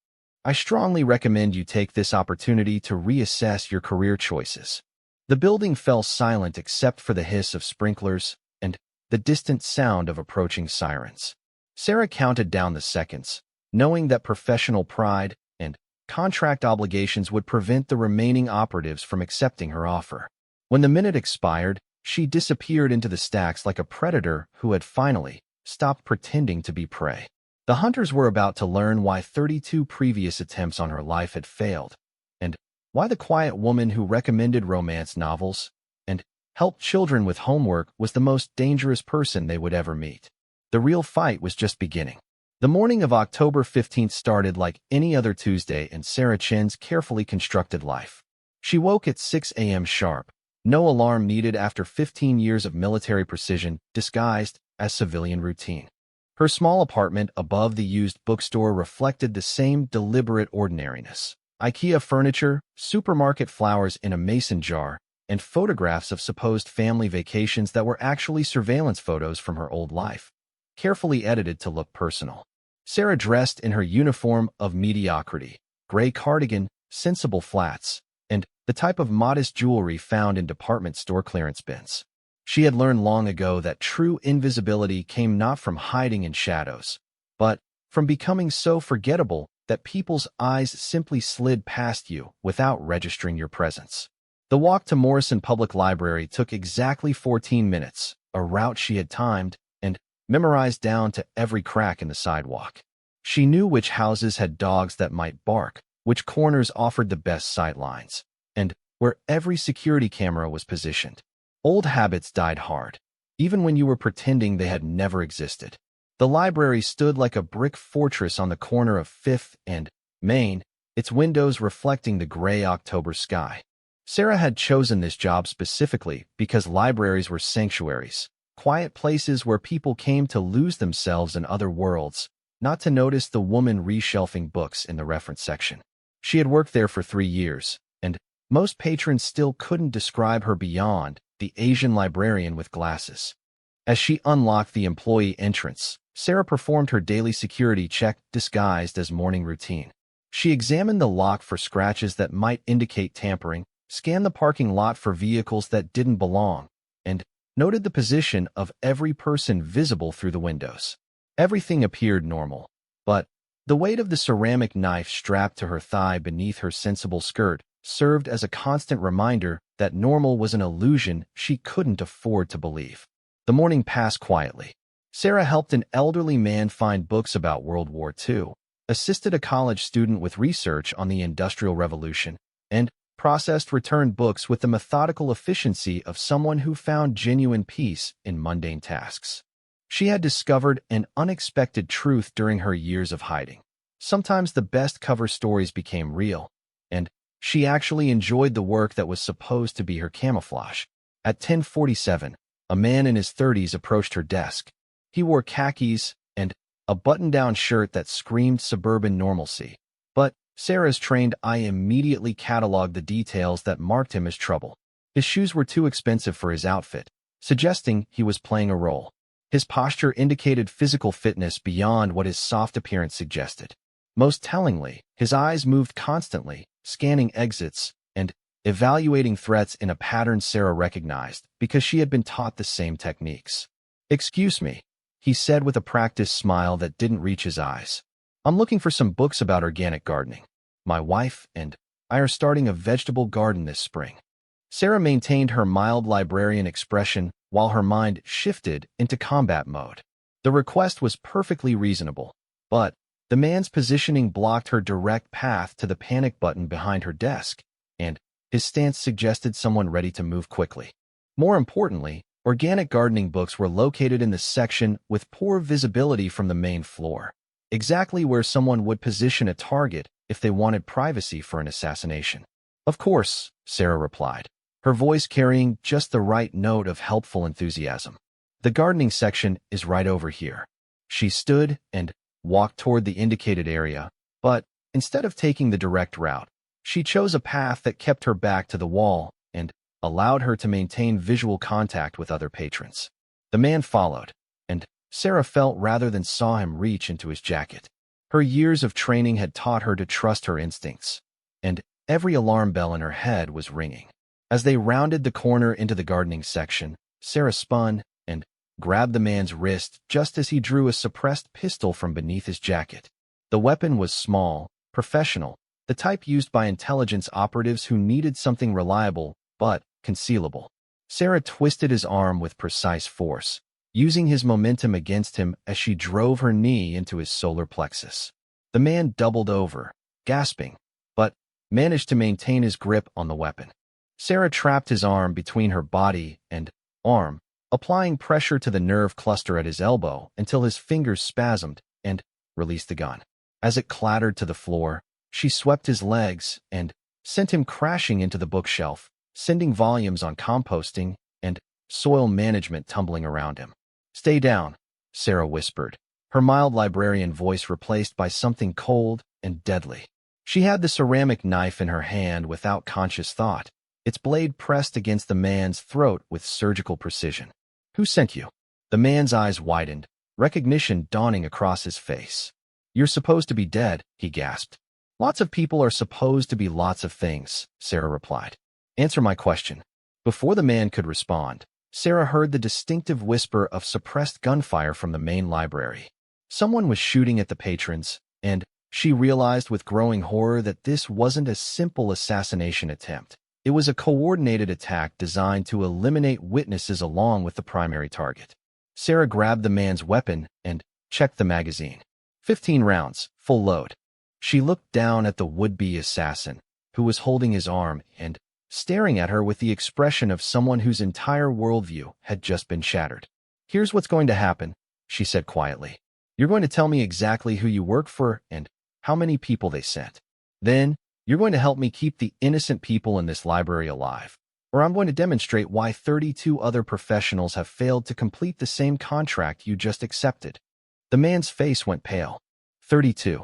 I strongly recommend you take this opportunity to reassess your career choices." The building fell silent except for the hiss of sprinklers and the distant sound of approaching sirens. Sarah counted down the seconds, knowing that professional pride and contract obligations would prevent the remaining operatives from accepting her offer. When the minute expired, she disappeared into the stacks like a predator who had finally stopped pretending to be prey. The hunters were about to learn why 32 previous attempts on her life had failed, and why the quiet woman who recommended romance novels and helped children with homework was the most dangerous person they would ever meet. The real fight was just beginning. The morning of October 15th started like any other Tuesday in Sarah Chen's carefully constructed life. She woke at 6 a.m. sharp, no alarm needed after 15 years of military precision disguised as civilian routine. Her small apartment above the used bookstore reflected the same deliberate ordinariness. IKEA furniture, supermarket flowers in a mason jar, and photographs of supposed family vacations that were actually surveillance photos from her old life, carefully edited to look personal. Sarah dressed in her uniform of mediocrity, gray cardigan, sensible flats, and the type of modest jewelry found in department store clearance bins. She had learned long ago that true invisibility came not from hiding in shadows, but from becoming so forgettable that people's eyes simply slid past you without registering your presence. The walk to Morrison Public Library took exactly 14 minutes, a route she had timed and memorized down to every crack in the sidewalk. She knew which houses had dogs that might bark, which corners offered the best sight lines, and where every security camera was positioned. Old habits died hard, even when you were pretending they had never existed. The library stood like a brick fortress on the corner of 5th and Main, its windows reflecting the gray October sky. Sarah had chosen this job specifically because libraries were sanctuaries, quiet places where people came to lose themselves in other worlds, not to notice the woman reshelving books in the reference section. She had worked there for 3 years, and most patrons still couldn't describe her beyond the Asian librarian with glasses. As she unlocked the employee entrance, Sarah performed her daily security check disguised as morning routine. She examined the lock for scratches that might indicate tampering, scanned the parking lot for vehicles that didn't belong, and noted the position of every person visible through the windows. Everything appeared normal, but the weight of the ceramic knife strapped to her thigh beneath her sensible skirt served as a constant reminder that normal was an illusion she couldn't afford to believe. The morning passed quietly. Sarah helped an elderly man find books about World War II, assisted a college student with research on the Industrial Revolution, and processed returned books with the methodical efficiency of someone who found genuine peace in mundane tasks. She had discovered an unexpected truth during her years of hiding. Sometimes the best cover stories became real, and she actually enjoyed the work that was supposed to be her camouflage. At 10:47, a man in his 30s approached her desk. He wore khakis and a button-down shirt that screamed suburban normalcy. But Sarah's trained eye immediately cataloged the details that marked him as trouble. His shoes were too expensive for his outfit, suggesting he was playing a role. His posture indicated physical fitness beyond what his soft appearance suggested. Most tellingly, his eyes moved constantly, scanning exits and evaluating threats in a pattern Sarah recognized because she had been taught the same techniques. "Excuse me," he said with a practiced smile that didn't reach his eyes. "I'm looking for some books about organic gardening. My wife and I are starting a vegetable garden this spring." Sarah maintained her mild librarian expression while her mind shifted into combat mode. The request was perfectly reasonable, but the man's positioning blocked her direct path to the panic button behind her desk, and his stance suggested someone ready to move quickly. More importantly, organic gardening books were located in the section with poor visibility from the main floor, exactly where someone would position a target if they wanted privacy for an assassination. "Of course," Sarah replied, her voice carrying just the right note of helpful enthusiasm. "The gardening section is right over here." She stood and walked toward the indicated area, but instead of taking the direct route, she chose a path that kept her back to the wall and allowed her to maintain visual contact with other patrons. The man followed, and Sarah felt rather than saw him reach into his jacket. Her years of training had taught her to trust her instincts, and every alarm bell in her head was ringing. As they rounded the corner into the gardening section, Sarah spun and grabbed the man's wrist just as he drew a suppressed pistol from beneath his jacket. The weapon was small, professional, the type used by intelligence operatives who needed something reliable but concealable. Sarah twisted his arm with precise force, using his momentum against him as she drove her knee into his solar plexus. The man doubled over, gasping, but managed to maintain his grip on the weapon. Sarah trapped his arm between her body and arm, applying pressure to the nerve cluster at his elbow until his fingers spasmed and released the gun. As it clattered to the floor, she swept his legs and sent him crashing into the bookshelf, sending volumes on composting and soil management tumbling around him. "Stay down," Sarah whispered, her mild librarian voice replaced by something cold and deadly. She had the ceramic knife in her hand without conscious thought, its blade pressed against the man's throat with surgical precision. "Who sent you?" The man's eyes widened, recognition dawning across his face. "You're supposed to be dead," he gasped. "Lots of people are supposed to be lots of things," Sarah replied. "Answer my question." Before the man could respond, Sarah heard the distinctive whisper of suppressed gunfire from the main library. Someone was shooting at the patrons, and she realized with growing horror that this wasn't a simple assassination attempt. It was a coordinated attack designed to eliminate witnesses along with the primary target. Sarah grabbed the man's weapon and checked the magazine. 15 rounds, full load. She looked down at the would-be assassin, who was holding his arm and staring at her with the expression of someone whose entire worldview had just been shattered. "Here's what's going to happen," she said quietly. "You're going to tell me exactly who you work for and how many people they sent. Then, you're going to help me keep the innocent people in this library alive, or I'm going to demonstrate why 32 other professionals have failed to complete the same contract you just accepted." The man's face went pale. 32.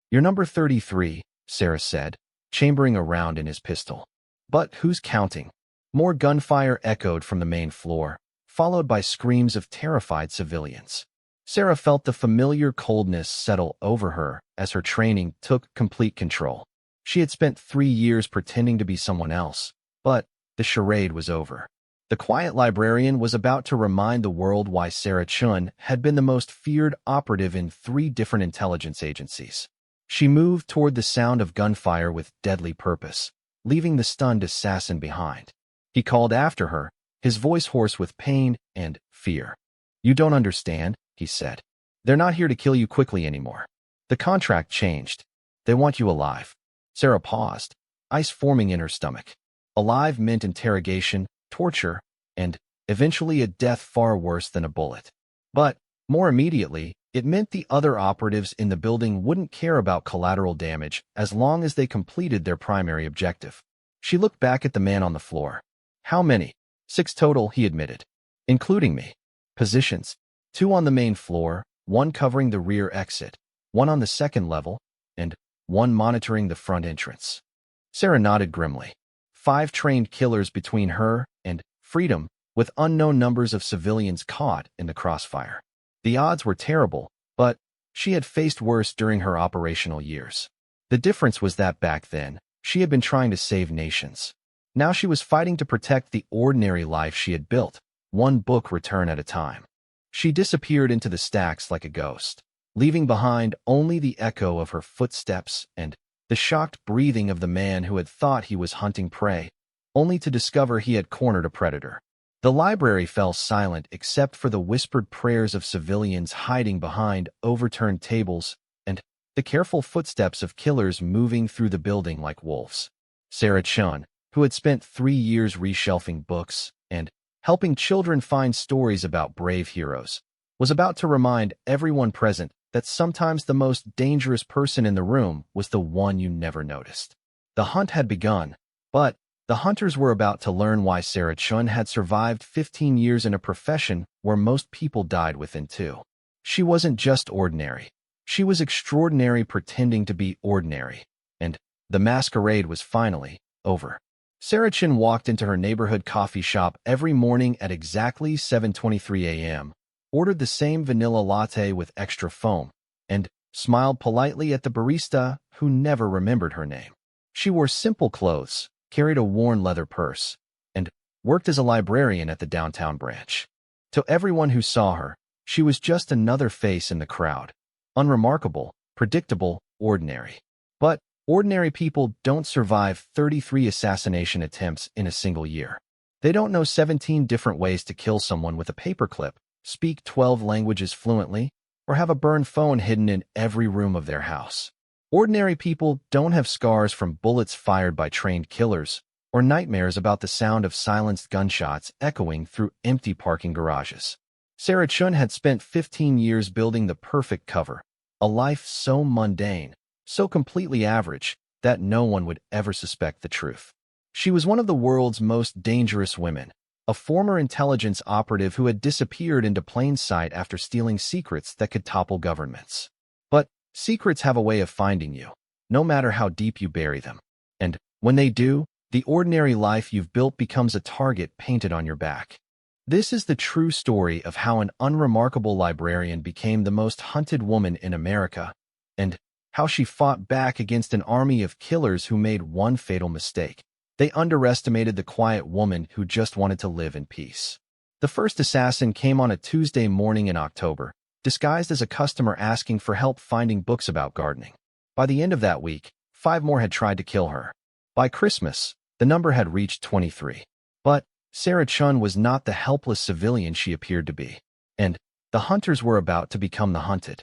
"You're number 33, Sarah said, chambering around in his pistol. "But who's counting?" More gunfire echoed from the main floor, followed by screams of terrified civilians. Sarah felt the familiar coldness settle over her as her training took complete control. She had spent 3 years pretending to be someone else, but the charade was over. The quiet librarian was about to remind the world why Sarah Chun had been the most feared operative in 3 different intelligence agencies. She moved toward the sound of gunfire with deadly purpose, leaving the stunned assassin behind. He called after her, his voice hoarse with pain and fear. "You don't understand," he said. "They're not here to kill you quickly anymore. The contract changed. They want you alive." Sarah paused, ice forming in her stomach. Alive meant interrogation, torture, and eventually a death far worse than a bullet. But, more immediately, it meant the other operatives in the building wouldn't care about collateral damage as long as they completed their primary objective. She looked back at the man on the floor. "How many?" 6 total, he admitted. "Including me." "Positions. 2 on the main floor, 1 covering the rear exit, 1 on the second level, and 1 monitoring the front entrance." Sarah nodded grimly. 5 trained killers between her and freedom, with unknown numbers of civilians caught in the crossfire. The odds were terrible, but she had faced worse during her operational years. The difference was that back then, she had been trying to save nations. Now she was fighting to protect the ordinary life she had built, 1 book return at a time. She disappeared into the stacks like a ghost, leaving behind only the echo of her footsteps and the shocked breathing of the man who had thought he was hunting prey, only to discover he had cornered a predator. The library fell silent except for the whispered prayers of civilians hiding behind overturned tables and the careful footsteps of killers moving through the building like wolves. Sarah Chun, who had spent 3 years reshelving books and helping children find stories about brave heroes, was about to remind everyone present that sometimes the most dangerous person in the room was the one you never noticed. The hunt had begun, but the hunters were about to learn why Sarah Chun had survived 15 years in a profession where most people died within 2. She wasn't just ordinary. She was extraordinary pretending to be ordinary, and the masquerade was finally over. Sarah Chun walked into her neighborhood coffee shop every morning at exactly 7:23 a.m., ordered the same vanilla latte with extra foam, and smiled politely at the barista who never remembered her name. She wore simple clothes, carried a worn leather purse, and worked as a librarian at the downtown branch. To everyone who saw her, she was just another face in the crowd. Unremarkable, predictable, ordinary. But ordinary people don't survive 33 assassination attempts in a single year. They don't know 17 different ways to kill someone with a paperclip, speak 12 languages fluently, or have a burned phone hidden in every room of their house. Ordinary people don't have scars from bullets fired by trained killers, or nightmares about the sound of silenced gunshots echoing through empty parking garages. Sarah Chun had spent 15 years building the perfect cover, a life so mundane, so completely average, that no one would ever suspect the truth. She was one of the world's most dangerous women, a former intelligence operative who had disappeared into plain sight after stealing secrets that could topple governments. But secrets have a way of finding you, no matter how deep you bury them. And when they do, the ordinary life you've built becomes a target painted on your back. This is the true story of how an unremarkable librarian became the most hunted woman in America, and how she fought back against an army of killers who made one fatal mistake. They underestimated the quiet woman who just wanted to live in peace. The first assassin came on a Tuesday morning in October, disguised as a customer asking for help finding books about gardening. By the end of that week, 5 more had tried to kill her. By Christmas, the number had reached 23. But Sarah Chun was not the helpless civilian she appeared to be, and the hunters were about to become the hunted.